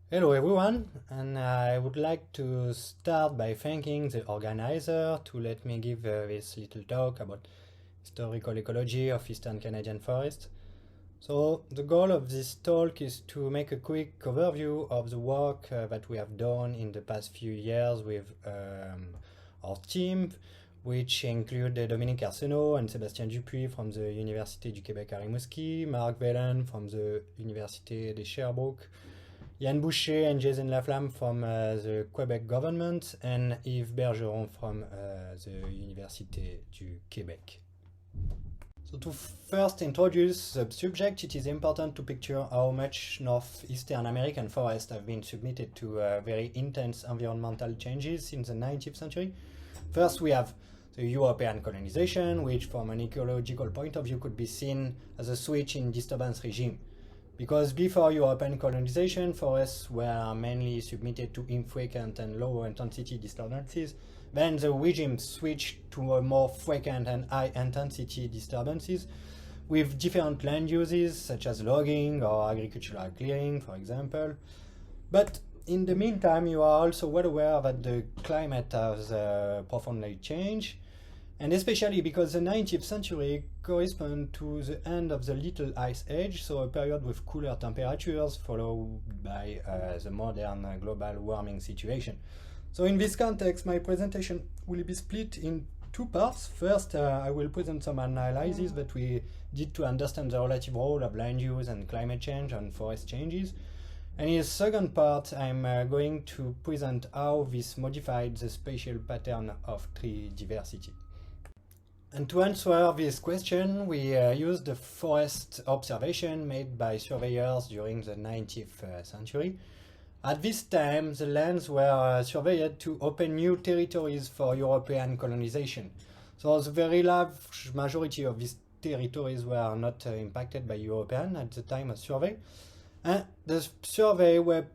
Hello everyone, and I would like to start by thanking the organizer to let me give this little talk about historical ecology of Eastern Canadian forest. So the goal of this talk is to make a quick overview of the work that we have done in the past few years with our team, which include Dominique Arsenault and Sébastien Dupuis from the Université du Québec à Rimouski, Marc Velen from the Université de Sherbrooke, Yann Boucher and Jason Laflamme from the Quebec government, and Yves Bergeron from the Université du Québec. So to first introduce the subject, it is important to picture how much northeastern American forests have been submitted to very intense environmental changes in the 19th century. First, we have the European colonization, which from an ecological point of view could be seen as a switch in disturbance regime. Because before European colonization, forests were mainly submitted to infrequent and low intensity disturbances. Then the regime switched to a more frequent and high intensity disturbances with different land uses such as logging or agricultural clearing, for example. But in the meantime, you are also well aware that the climate has profoundly changed, and especially because the 19th century corresponds to the end of the Little Ice Age, so a period with cooler temperatures followed by the modern global warming situation. So in this context, my presentation will be split in two parts. First, I will present some analyses that we did to understand the relative role of land use and climate change on forest changes. And in the second part, I'm going to present how this modified the spatial pattern of tree diversity. And to answer this question, we used the forest observation made by surveyors during the 19th century. At this time, the lands were surveyed to open new territories for European colonization. So the very large majority of these territories were not impacted by European at the time of survey. And the survey were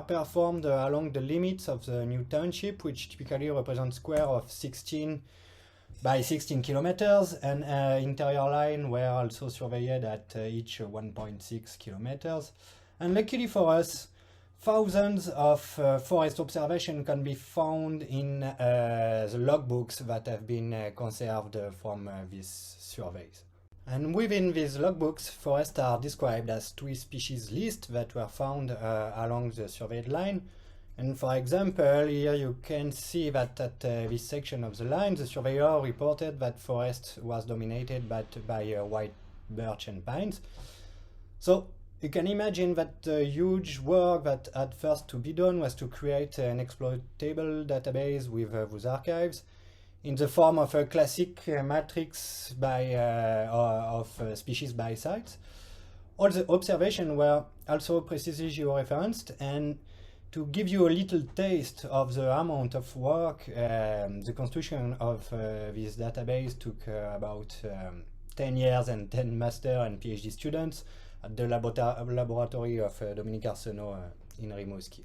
performed along the limits of the new township, which typically represents square of 16 by 16 kilometers, and interior line were also surveyed at each 1.6 kilometers. And luckily for us, thousands of forest observation can be found in the logbooks that have been conserved from these surveys. And within these logbooks, forests are described as tree species lists that were found along the surveyed line. And for example, here you can see that at this section of the line, the surveyor reported that forest was dominated by white birch and pines. So you can imagine that the huge work that had first to be done was to create an exploitable database with those archives in the form of a classic matrix of species by sites. All the observations were also precisely georeferenced, and to give you a little taste of the amount of work, the construction of this database took about 10 years and 10 master and PhD students at the laboratory of Dominique Arsenault in Rimouski.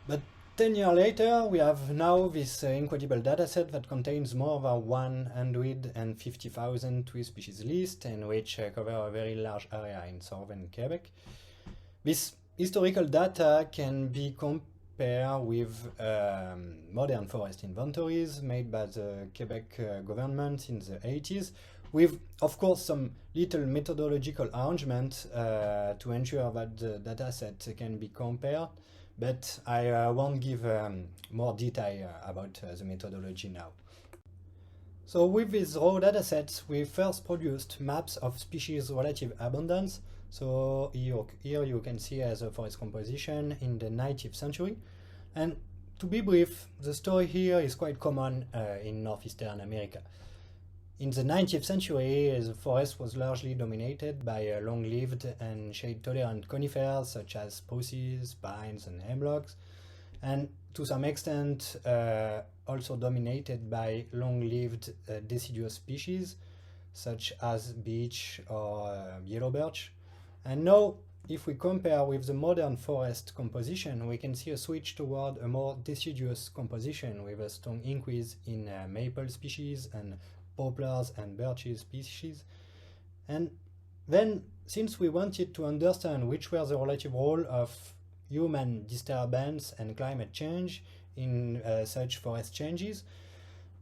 But 10 years later, we have now this incredible dataset that contains more than 150,000 tree species lists, and which cover a very large area in southern Quebec. This historical data can be compared with modern forest inventories made by the Quebec government in the 80s, with, of course, some little methodological arrangement to ensure that the dataset can be compared, but I won't give more detail about the methodology now. So with these raw datasets, we first produced maps of species relative abundance. So here you can see as a forest composition in the 19th century. And to be brief, the story here is quite common in northeastern America. In the 19th century, the forest was largely dominated by long-lived and shade-tolerant conifers such as spruces, pines, and hemlocks, and to some extent also dominated by long-lived deciduous species such as beech or yellow birch. And now, if we compare with the modern forest composition, we can see a switch toward a more deciduous composition with a strong increase in maple species and poplars and birches species. And then, since we wanted to understand which were the relative role of human disturbance and climate change in such forest changes.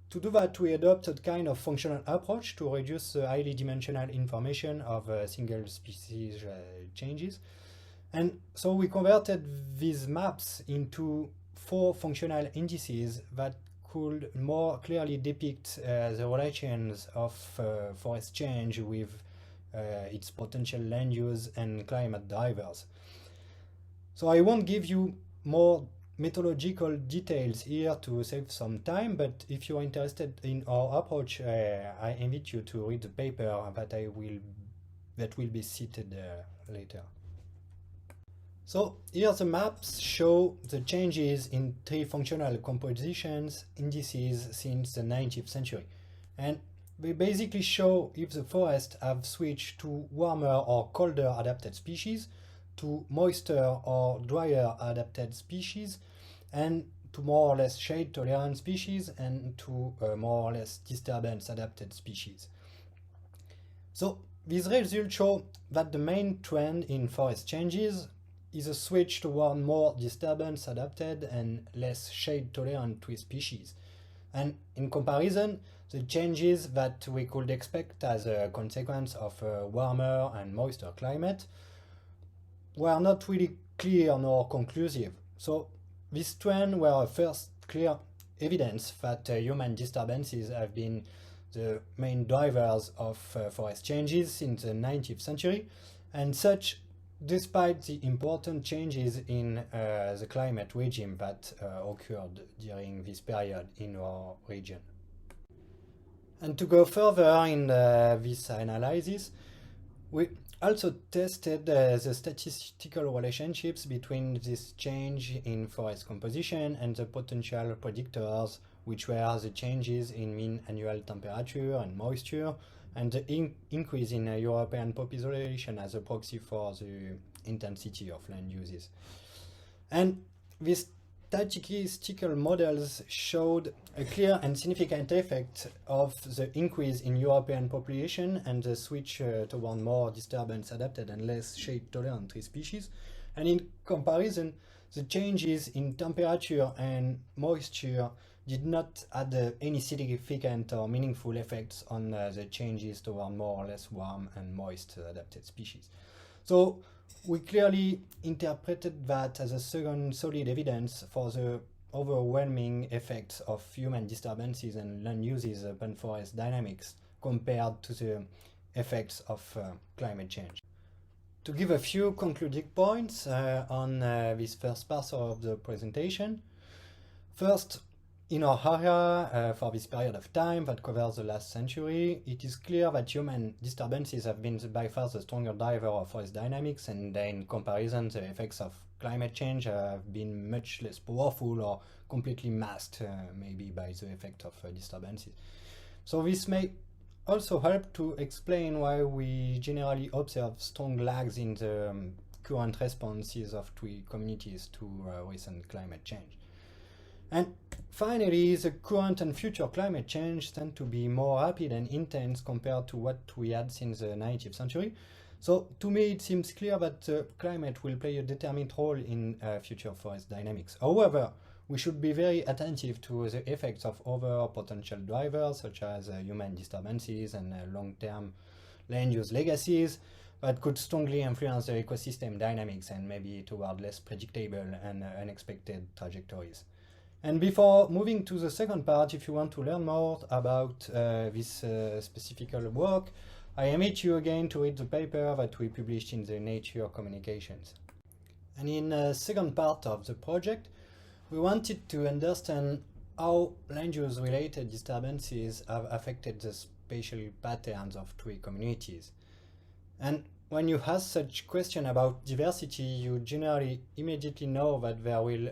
To do that, we adopted kind of functional approach to reduce the highly dimensional information of single species changes. And so we converted these maps into 4 functional indices that could more clearly depict the relations of forest change with its potential land use and climate drivers. So I won't give you more methodological details here to save some time, but if you're interested in our approach, I invite you to read the paper that will be cited later. So here the maps show the changes in 3 functional compositions indices since the 19th century. And they basically show if the forests have switched to warmer or colder adapted species, to moister or drier adapted species, and to more or less shade tolerant species, and to more or less disturbance adapted species. So these results show that the main trend in forest changes is a switch toward more disturbance adapted and less shade tolerant tree species. And in comparison, the changes that we could expect as a consequence of a warmer and moister climate were not really clear nor conclusive. So this trend were a first clear evidence that human disturbances have been the main drivers of forest changes since the 19th century, and such despite the important changes in the climate regime that occurred during this period in our region. And to go further in this analysis, we also tested the statistical relationships between this change in forest composition and the potential predictors, which were the changes in mean annual temperature and moisture, and the increase in European population as a proxy for the intensity of land uses. And these statistical models showed a clear and significant effect of the increase in European population and the switch toward more disturbance adapted and less shade tolerant tree species. And in comparison, the changes in temperature and moisture did not add any significant or meaningful effects on the changes toward more or less warm and moist adapted species. So we clearly interpreted that as a second solid evidence for the overwhelming effects of human disturbances and land uses upon forest dynamics compared to the effects of climate change. To give a few concluding points on this first part of the presentation. First, in our area, for this period of time that covers the last century, it is clear that human disturbances have been by far the stronger driver of forest dynamics, and in comparison, the effects of climate change have been much less powerful or completely masked, maybe by the effect of disturbances. So this may also help to explain why we generally observe strong lags in the current responses of tree communities to recent climate change. And finally, the current and future climate change tend to be more rapid and intense compared to what we had since the 19th century. So to me, it seems clear that climate will play a determined role in future forest dynamics. However, we should be very attentive to the effects of other potential drivers, such as human disturbances and long-term land use legacies, that could strongly influence the ecosystem dynamics and maybe toward less predictable and unexpected trajectories. And before moving to the second part, if you want to learn more about this specific work, I invite you again to read the paper that we published in the Nature Communications. And in the second part of the project, we wanted to understand how land use related disturbances have affected the spatial patterns of tree communities. And when you ask such question about diversity, you generally immediately know that there will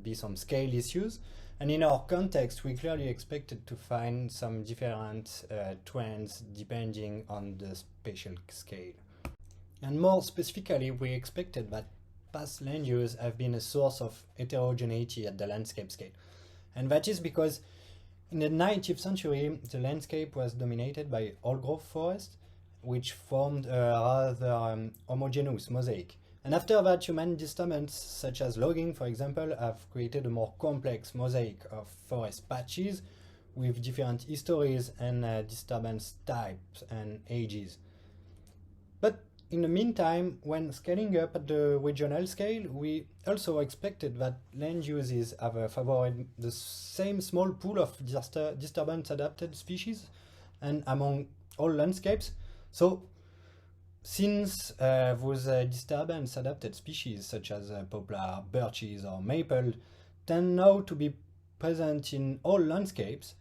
be some scale issues. And in our context, we clearly expected to find some different trends depending on the spatial scale. And more specifically, we expected that past land use have been a source of heterogeneity at the landscape scale. And that is because in the 19th century, the landscape was dominated by old-growth forests, which formed a rather homogeneous mosaic. And after that, human disturbance, such as logging, for example, have created a more complex mosaic of forest patches with different histories and disturbance types and ages. But in the meantime, when scaling up at the regional scale, we also expected that land uses have favored the same small pool of disturbance-adapted species and among all landscapes. So since those disturbance-adapted species such as poplar, birches or maple tend now to be present in all landscapes,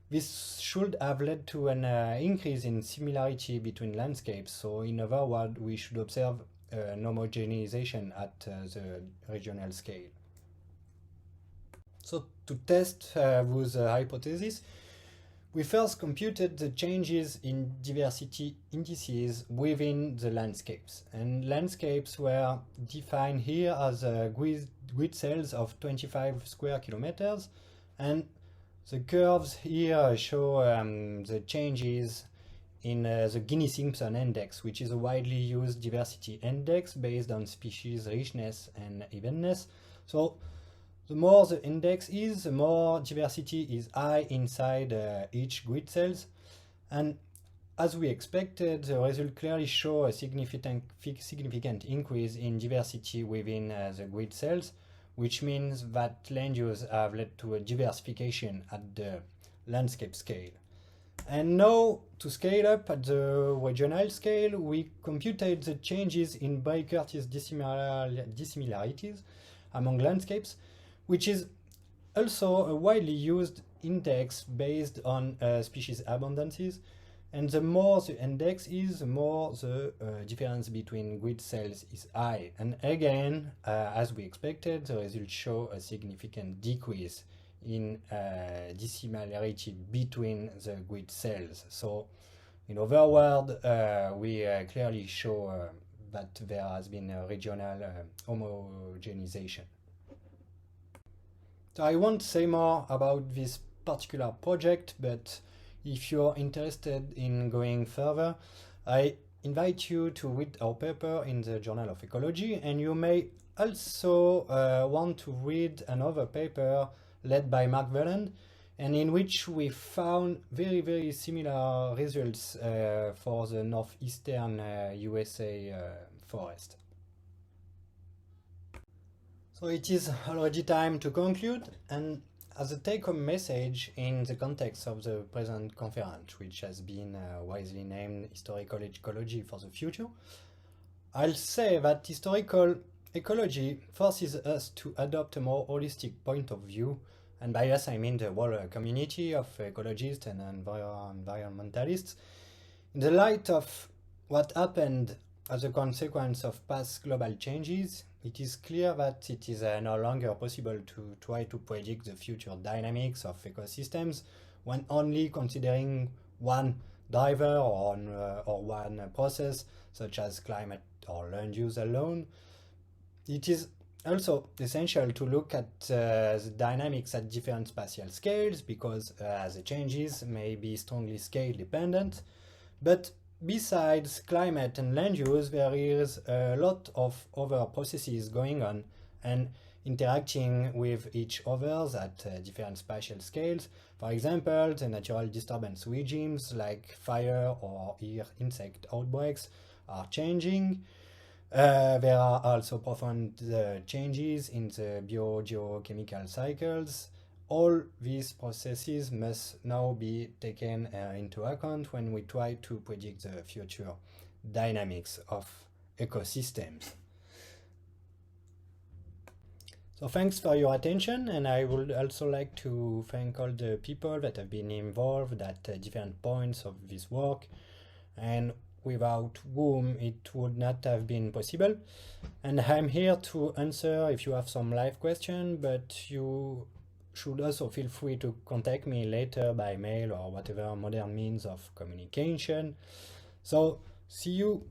this should have led to an increase in similarity between landscapes. So in other words, we should observe an homogenization at the regional scale. So to test those hypotheses, we first computed the changes in diversity indices within the landscapes. And landscapes were defined here as grid cells of 25 square kilometers. And the curves here show the changes in the Gini-Simpson index, which is a widely used diversity index based on species richness and evenness. So the more the index is, the more diversity is high inside each grid cells. And as we expected, the result clearly show a significant increase in diversity within the grid cells, which means that land use have led to a diversification at the landscape scale. And now, to scale up at the regional scale, we computed the changes in Baker-Curtis dissimilarities among landscapes, which is also a widely used index based on species abundances. And the more the index is, the more the difference between grid cells is high. And again, as we expected, the results show a significant decrease in dissimilarity between the grid cells. So, in other words, we clearly show that there has been a regional homogenization. So I won't say more about this particular project, but if you're interested in going further, I invite you to read our paper in the Journal of Ecology, and you may also want to read another paper led by Mark Veland, and in which we found very similar results for the northeastern USA forest. So it is already time to conclude, and as a take-home message in the context of the present conference, which has been wisely named Historical Ecology for the Future, I'll say that historical ecology forces us to adopt a more holistic point of view, and by us I mean the whole community of ecologists and environmentalists, in the light of what happened as a consequence of past global changes. It is clear that it is no longer possible to try to predict the future dynamics of ecosystems when only considering one driver or one process, such as climate or land use alone. It is also essential to look at the dynamics at different spatial scales, because the changes may be strongly scale dependent, but besides climate and land use, there is a lot of other processes going on and interacting with each other at different spatial scales. For example, the natural disturbance regimes like fire or insect outbreaks are changing. There are also profound changes in the biogeochemical cycles. All these processes must now be taken into account when we try to predict the future dynamics of ecosystems. So thanks for your attention, and I would also like to thank all the people that have been involved at different points of this work, and without whom it would not have been possible. And I'm here to answer if you have some live questions, but you should also feel free to contact me later by mail or whatever modern means of communication. So see you